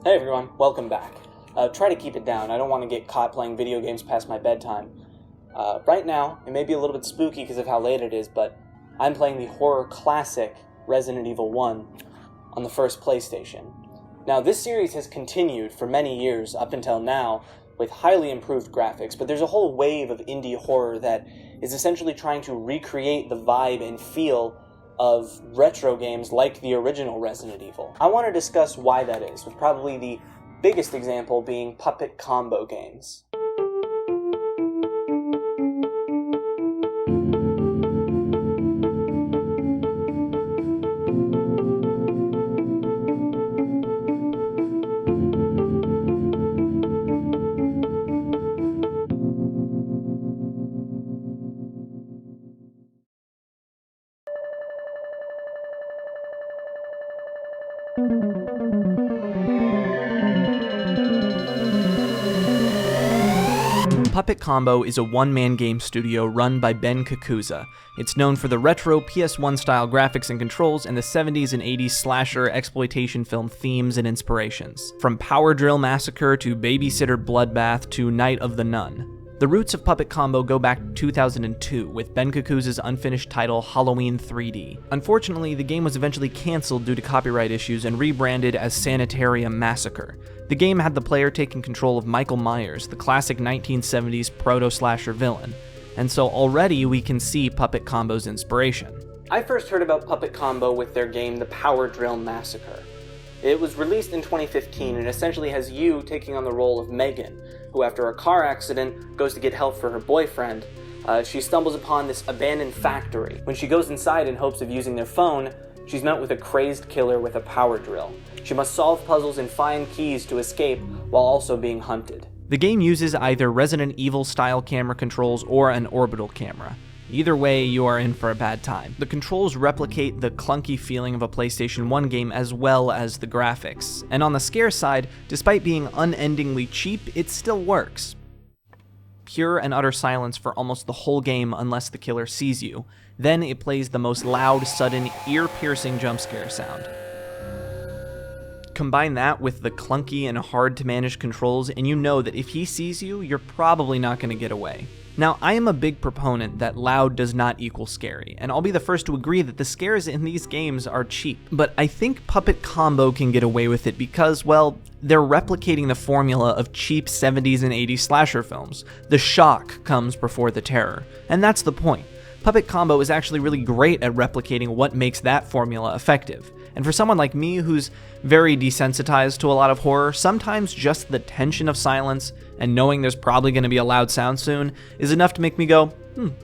Hey everyone, welcome back. Try to keep it down. I don't want to get caught playing video games past my bedtime. Right now, it may be a little bit spooky because of how late it is, but I'm playing the horror classic Resident Evil 1 on the first PlayStation. Now, this series has continued for many years up until now with highly improved graphics, but there's a whole wave of indie horror that is essentially trying to recreate the vibe and feel of retro games like the original Resident Evil. I want to discuss why that is, with probably the biggest example being puppet combo games. Puppet Combo is a one-man game studio run by Ben Kakuza. It's known for the retro PS1 style graphics and controls and the 70s and 80s slasher exploitation film themes and inspirations. From Power Drill Massacre to Babysitter Bloodbath to Night of the Nun. The roots of Puppet Combo go back to 2002 with Ben Kakuza's unfinished title Halloween 3D. Unfortunately, the game was eventually cancelled due to copyright issues and rebranded as Sanitarium Massacre. The game had the player taking control of Michael Myers, the classic 1970s proto-slasher villain, and so already we can see Puppet Combo's inspiration. I first heard about Puppet Combo with their game The Power Drill Massacre. It was released in 2015 and essentially has you taking on the role of Megan, who after a car accident goes to get help for her boyfriend. She stumbles upon this abandoned factory. When she goes inside in hopes of using their phone, she's met with a crazed killer with a power drill. She must solve puzzles and find keys to escape while also being hunted. The game uses either Resident Evil-style camera controls or an orbital camera. Either way, you are in for a bad time. The controls replicate the clunky feeling of a PlayStation 1 game as well as the graphics. And on the scare side, despite being unendingly cheap, it still works. Pure and utter silence for almost the whole game unless the killer sees you. Then it plays the most loud, sudden, ear-piercing jump scare sound. Combine that with the clunky and hard-to-manage controls, and you know that if he sees you, you're probably not going to get away. Now, I am a big proponent that loud does not equal scary, and I'll be the first to agree that the scares in these games are cheap. But I think Puppet Combo can get away with it because, well, they're replicating the formula of cheap 70s and 80s slasher films. The shock comes before the terror, and that's the point. Puppet Combo is actually really great at replicating what makes that formula effective. And for someone like me who's very desensitized to a lot of horror, sometimes just the tension of silence and knowing there's probably going to be a loud sound soon is enough to make me go,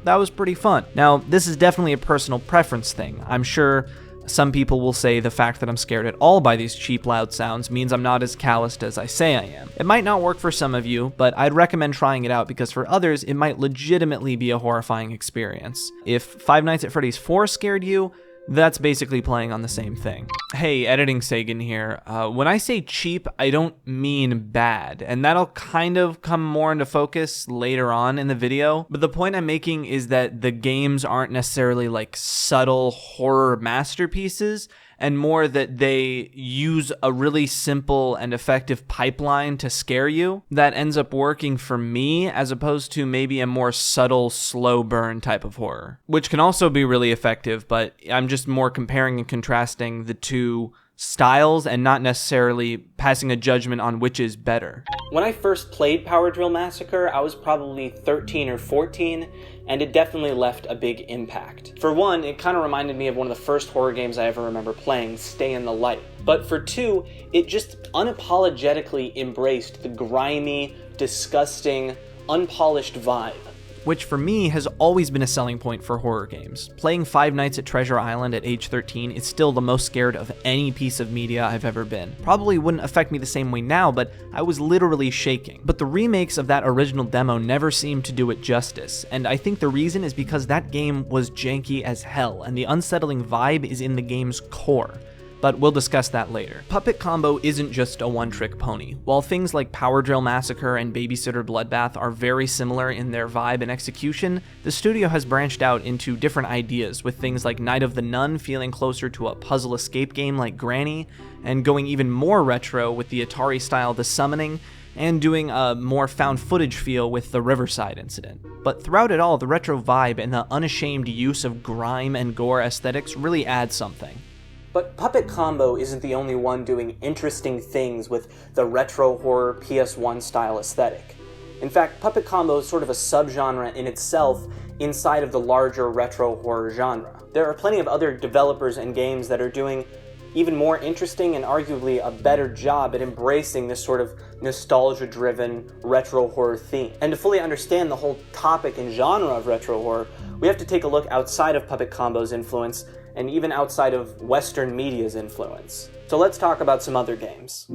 that was pretty fun. Now, this is definitely a personal preference thing. I'm sure some people will say the fact that I'm scared at all by these cheap loud sounds means I'm not as calloused as I say I am. It might not work for some of you, but I'd recommend trying it out because for others, it might legitimately be a horrifying experience. If Five Nights at Freddy's 4 scared you, that's basically playing on the same thing. Hey, editing Sagan here. When I say cheap, I don't mean bad, and that'll kind of come more into focus later on in the video, but the point I'm making is that the games aren't necessarily like subtle horror masterpieces, and more that they use a really simple and effective pipeline to scare you that ends up working for me as opposed to maybe a more subtle, slow burn type of horror, which can also be really effective, but I'm just more comparing and contrasting the two styles and not necessarily passing a judgment on which is better. When I first played Power Drill Massacre, I was probably 13 or 14, and it definitely left a big impact. For one, it kind of reminded me of one of the first horror games I ever remember playing, Stay in the Light. But for two, it just unapologetically embraced the grimy, disgusting, unpolished vibe. Which for me has always been a selling point for horror games. Playing Five Nights at Treasure Island at age 13 is still the most scared of any piece of media I've ever been. Probably wouldn't affect me the same way now, but I was literally shaking. But the remakes of that original demo never seemed to do it justice, and I think the reason is because that game was janky as hell, and the unsettling vibe is in the game's core. but we'll discuss that later. Puppet Combo isn't just a one-trick pony. While things like Power Drill Massacre and Babysitter Bloodbath are very similar in their vibe and execution, the studio has branched out into different ideas, with things like Night of the Nun feeling closer to a puzzle escape game like Granny, and going even more retro with the Atari-style The Summoning, and doing a more found footage feel with the Riverside incident. But throughout it all, the retro vibe and the unashamed use of grime and gore aesthetics really add something. But Puppet Combo isn't the only one doing interesting things with the retro horror PS1 style aesthetic. In fact, Puppet Combo is sort of a subgenre in itself inside of the larger retro horror genre. There are plenty of other developers and games that are doing even more interesting and arguably a better job at embracing this sort of nostalgia-driven retro horror theme. And to fully understand the whole topic and genre of retro horror, we have to take a look outside of Puppet Combo's influence and even outside of Western media's influence. So let's talk about some other games.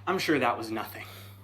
I'm sure that was nothing.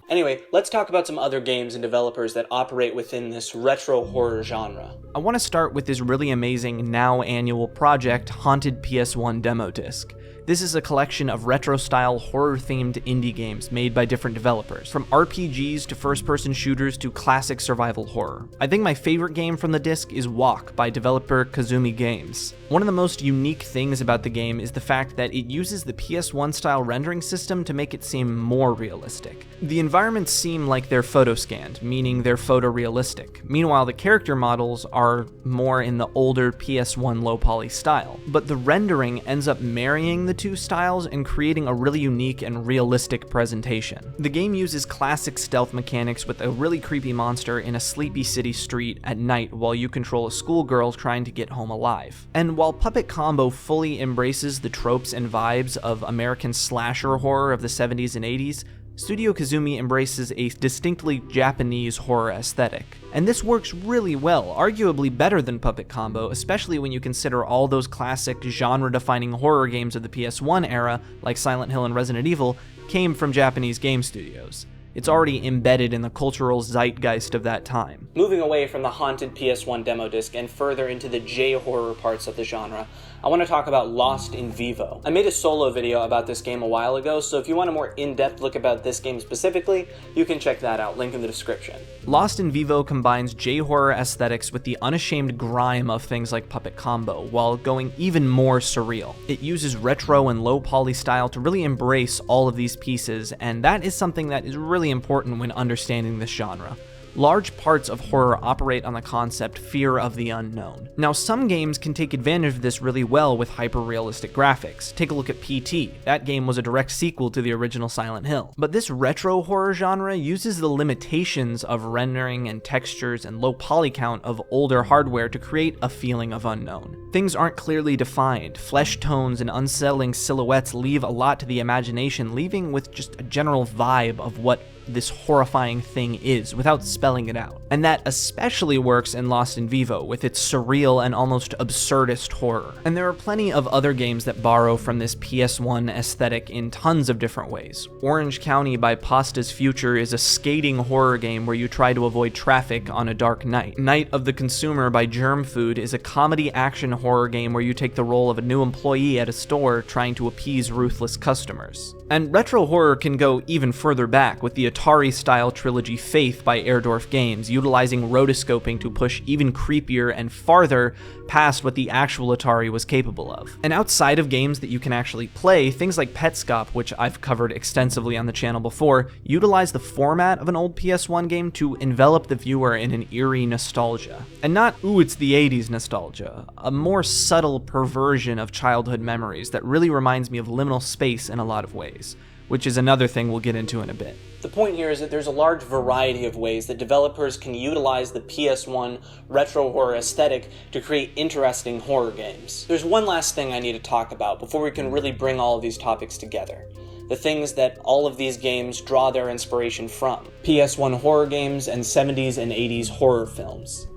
Anyway, let's talk about some other games and developers that operate within this retro horror genre. I want to start with this really amazing now annual project, Haunted PS1 Demo Disc. This is a collection of retro-style, horror-themed indie games made by different developers, from RPGs to first-person shooters to classic survival horror. I think my favorite game from the disc is Walk by developer Kazumi Games. One of the most unique things about the game is the fact that it uses the PS1-style rendering system to make it seem more realistic. The environments seem like they're photo-scanned, meaning they're photorealistic. Meanwhile, the character models are more in the older PS1 low-poly style. But the rendering ends up marrying the two styles and creating a really unique and realistic presentation. The game uses classic stealth mechanics with a really creepy monster in a sleepy city street at night while you control a schoolgirl trying to get home alive. And while Puppet Combo fully embraces the tropes and vibes of American slasher horror of the 70s and 80s, Studio Kazumi embraces a distinctly Japanese horror aesthetic. And this works really well, arguably better than Puppet Combo, especially when you consider all those classic genre-defining horror games of the PS1 era, like Silent Hill and Resident Evil, came from Japanese game studios. It's already embedded in the cultural zeitgeist of that time. Moving away from the Haunted PS1 demo disc and further into the J-horror parts of the genre, I want to talk about Lost in Vivo. I made a solo video about this game a while ago, so if you want a more in-depth look about this game specifically, you can check that out, link in the description. Lost in Vivo combines J-horror aesthetics with the unashamed grime of things like Puppet Combo, while going even more surreal. It uses retro and low-poly style to really embrace all of these pieces, and that is something that is really important when understanding this genre. Large parts of horror operate on the concept fear of the unknown. Now, some games can take advantage of this really well with hyper-realistic graphics. Take a look at PT. That game was a direct sequel to the original Silent Hill. But this retro horror genre uses the limitations of rendering and textures and low poly count of older hardware to create a feeling of unknown. Things aren't clearly defined. Flesh tones and unsettling silhouettes leave a lot to the imagination, leaving with just a general vibe of what this horrifying thing is without spelling it out. And that especially works in Lost in Vivo with its surreal and almost absurdist horror. And there are plenty of other games that borrow from this PS1 aesthetic in tons of different ways. Orange County by Pasta's Future is a skating horror game where you try to avoid traffic on a dark night. Night of the Consumer by Germ Food is a comedy action horror game where you take the role of a new employee at a store trying to appease ruthless customers. And retro horror can go even further back with the Atari-style trilogy Faith by Airdorf Games, utilizing rotoscoping to push even creepier and farther past what the actual Atari was capable of. And outside of games that you can actually play, things like Petscop, which I've covered extensively on the channel before, utilize the format of an old PS1 game to envelop the viewer in an eerie nostalgia. And not, ooh, it's the 80s nostalgia, a more subtle perversion of childhood memories that really reminds me of Liminal Space in a lot of ways. which is another thing we'll get into in a bit. The point here is that there's a large variety of ways that developers can utilize the PS1 retro horror aesthetic to create interesting horror games. There's one last thing I need to talk about before we can really bring all of these topics together. The things that all of these games draw their inspiration from. PS1 horror games and 70s and 80s horror films.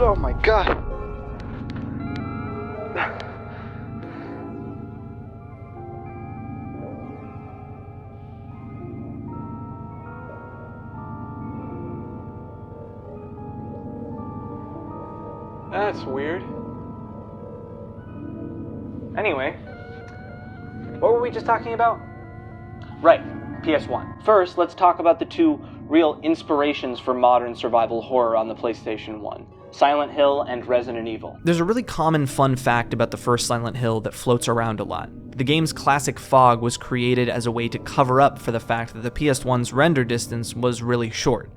Oh my god. That's weird. Anyway, what were we just talking about? Right, PS1. First, let's talk about the two real inspirations for modern survival horror on the PlayStation 1. Silent Hill and Resident Evil. There's a really common fun fact about the first Silent Hill that floats around a lot. The game's classic fog was created as a way to cover up for the fact that the PS1's render distance was really short,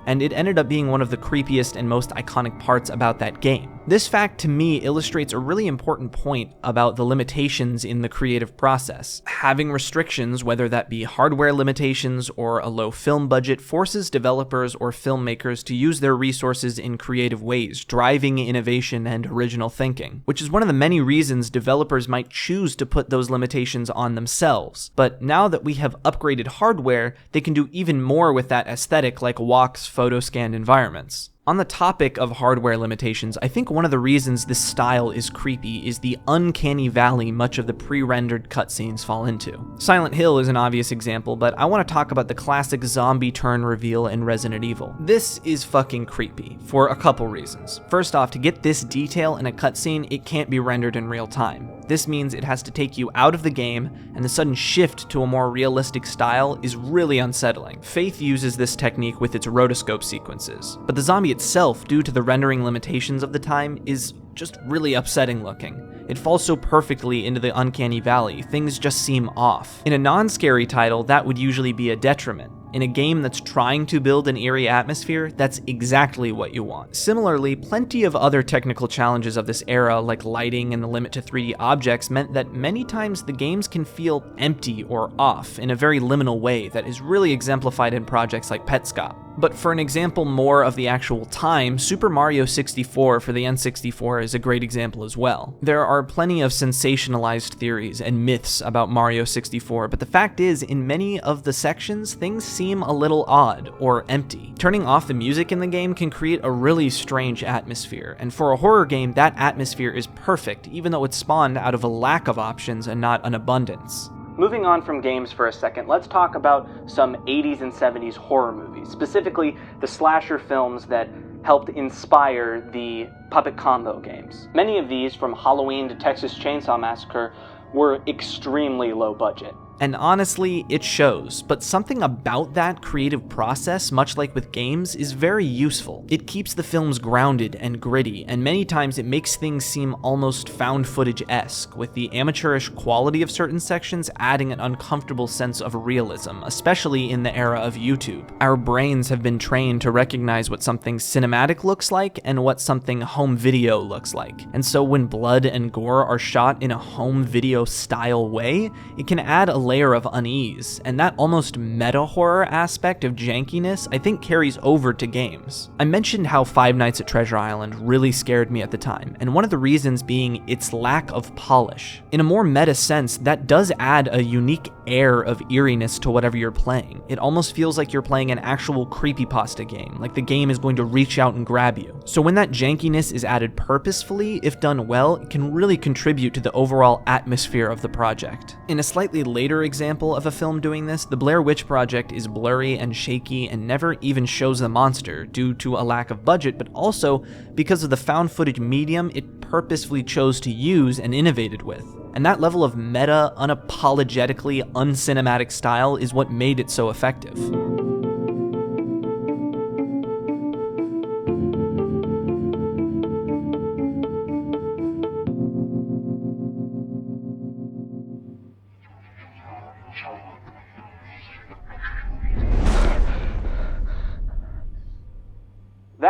and it ended up being one of the creepiest and most iconic parts about that game. This fact to me illustrates a really important point about the limitations in the creative process. Having restrictions, whether that be hardware limitations or a low film budget, forces developers or filmmakers to use their resources in creative ways, driving innovation and original thinking, which is one of the many reasons developers might choose to put those limitations on themselves. But now that we have upgraded hardware, they can do even more with that aesthetic, like walks, photo scanned environments. On the topic of hardware limitations, I think one of the reasons this style is creepy is the uncanny valley much of the pre-rendered cutscenes fall into. Silent Hill is an obvious example, but I want to talk about the classic zombie turn reveal in Resident Evil. This is fucking creepy, for a couple reasons. First off, to get this detail in a cutscene, it can't be rendered in real time. This means it has to take you out of the game, and the sudden shift to a more realistic style is really unsettling. Faith uses this technique with its rotoscope sequences, but the zombie itself, due to the rendering limitations of the time, is just really upsetting looking. It falls so perfectly into the uncanny valley, things just seem off. In a non-scary title, that would usually be a detriment. In a game that's trying to build an eerie atmosphere, that's exactly what you want. Similarly, plenty of other technical challenges of this era, like lighting and the limit to 3D objects, meant that many times the games can feel empty or off in a very liminal way that is really exemplified in projects like Petscop. But for an example more of the actual time, Super Mario 64 for the N64 is a great example as well. There are plenty of sensationalized theories and myths about Mario 64, but the fact is, in many of the sections, things seem a little odd or empty. Turning off the music in the game can create a really strange atmosphere, and for a horror game, that atmosphere is perfect, even though it spawned out of a lack of options and not an abundance. Moving on from games for a second, let's talk about some 80s and 70s horror movies, specifically the slasher films that helped inspire the puppet combo games. Many of these, from Halloween to Texas Chainsaw Massacre, were extremely low budget. And honestly, it shows, but something about that creative process, much like with games, is very useful. It keeps the films grounded and gritty, and many times it makes things seem almost found footage-esque, with the amateurish quality of certain sections adding an uncomfortable sense of realism, especially in the era of YouTube. Our brains have been trained to recognize what something cinematic looks like and what something home video looks like. And so when blood and gore are shot in a home video style way, it can add a layer of unease, and that almost meta-horror aspect of jankiness I think carries over to games. I mentioned how Five Nights at Treasure Island really scared me at the time, and one of the reasons being its lack of polish. In a more meta sense, that does add a unique air of eeriness to whatever you're playing. It almost feels like you're playing an actual creepypasta game, like the game is going to reach out and grab you. So when that jankiness is added purposefully, if done well, it can really contribute to the overall atmosphere of the project. In a slightly later example of a film doing this, the Blair Witch Project is blurry and shaky and never even shows the monster due to a lack of budget, but also because of the found footage medium it purposefully chose to use and innovated with. And that level of meta, unapologetically uncinematic style is what made it so effective.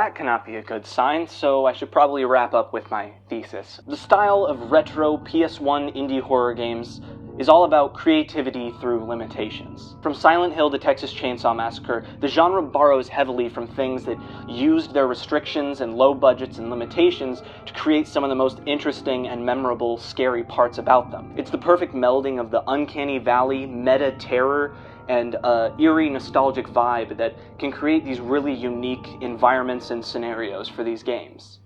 that cannot be a good sign, so I should probably wrap up with my thesis. The style of retro PS1 indie horror games is all about creativity through limitations. From Silent Hill to Texas Chainsaw Massacre, the genre borrows heavily from things that used their restrictions and low budgets and limitations to create some of the most interesting and memorable scary parts about them. It's the perfect melding of the uncanny valley, meta terror, and eerie nostalgic vibe that can create these really unique environments and scenarios for these games.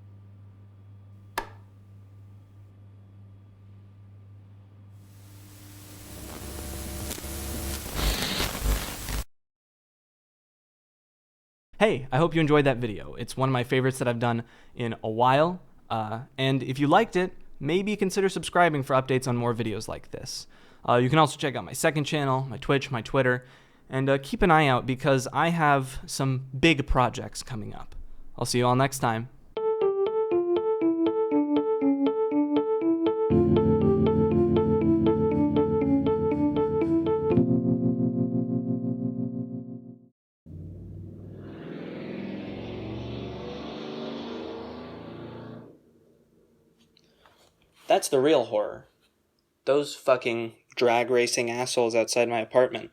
Hey, I hope you enjoyed that video. It's one of my favorites that I've done in a while, and if you liked it, maybe consider subscribing for updates on more videos like this. You can also check out my second channel, my Twitch, my Twitter, and keep an eye out because I have some big projects coming up. I'll see you all next time. That's the real horror. Those fucking drag racing assholes outside my apartment.